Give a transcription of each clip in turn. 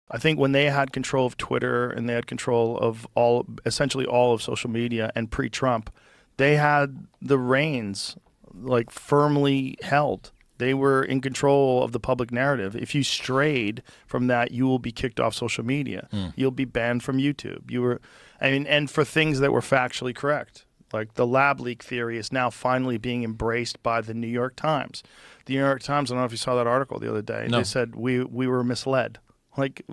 I think when they had control of Twitter and they had control of essentially all of social media and pre-Trump, they had the reins like firmly held. They were in control of the public narrative. If you strayed from that, you will be kicked off social media. You'll be banned from YouTube. And for things that were factually correct. Like the lab leak theory is now finally being embraced by the New York Times. The New York Times, I don't know if you saw that article the other day. No. They said we were misled. Like,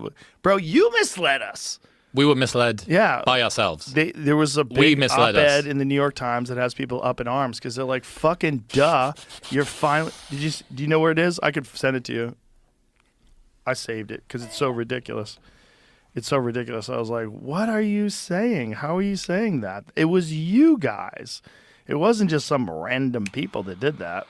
bro, you misled us. We were misled by ourselves. There was a big op-ed in the New York Times that has people up in arms because they're like, fucking duh. You're finally, do you know where it is? I could send it to you. I saved it because it's so ridiculous. It's so ridiculous. I was like, what are you saying? How are you saying that? It was you guys. It wasn't just some random people that did that.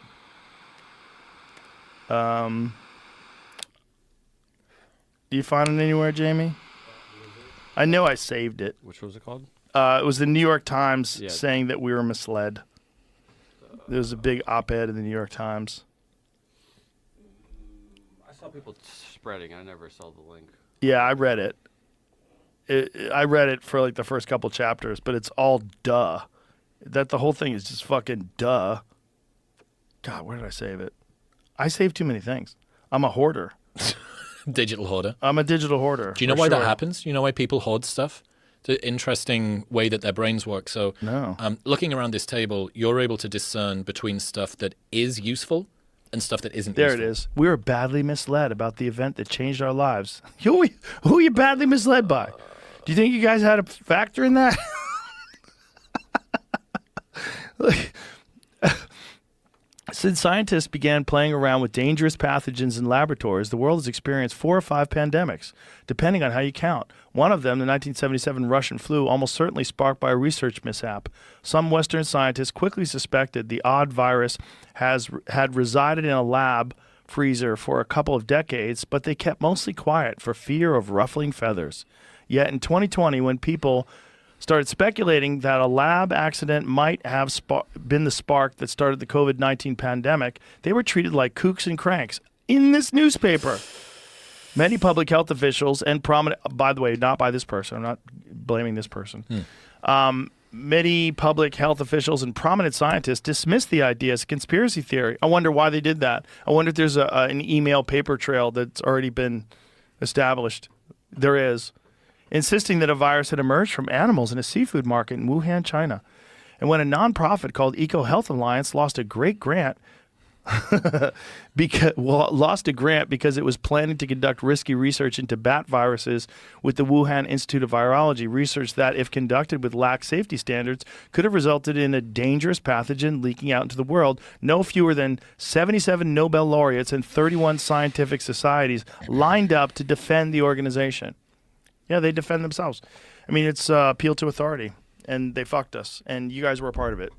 Do you find it anywhere, Jamie? I know I saved it. Which was it called? It was the New York Times saying that we were misled. There was a big op-ed in the New York Times. I saw people spreading. I never saw the link. Yeah, I read it. I read it for like the first couple chapters, but it's all duh. That the whole thing is just fucking duh. God, where did I save it? I saved too many things. I'm a hoarder. Digital hoarder. I'm a digital hoarder. Do you know why that happens? You know why people hoard stuff? It's an interesting way that their brains work. So looking around this table, you're able to discern between stuff that is useful and stuff that isn't useful. There it is. We were badly misled about the event that changed our lives. Who are you badly misled by? Do you think you guys had a factor in that? Since scientists began playing around with dangerous pathogens in laboratories, the world has experienced 4 or 5 pandemics, depending on how you count. One of them, the 1977 Russian flu, almost certainly sparked by a research mishap. Some Western scientists quickly suspected the odd virus had resided in a lab freezer for a couple of decades, but they kept mostly quiet for fear of ruffling feathers. Yet in 2020, when people started speculating that a lab accident might have been the spark that started the COVID-19 pandemic, they were treated like kooks and cranks in this newspaper. Many public health officials and prominent, by the way, not by this person, I'm not blaming this person. Many public health officials and prominent scientists dismissed the idea as a conspiracy theory. I wonder why they did that. I wonder if there's an email paper trail that's already been established. There is. Insisting that a virus had emerged from animals in a seafood market in Wuhan, China. And when a nonprofit called Eco Health Alliance lost a grant because it was planning to conduct risky research into bat viruses with the Wuhan Institute of Virology, research that, if conducted with lax safety standards, could have resulted in a dangerous pathogen leaking out into the world. No fewer than 77 Nobel laureates and 31 scientific societies lined up to defend the organization. Yeah, they defend themselves. I mean, it's appeal to authority, and they fucked us, and you guys were a part of it.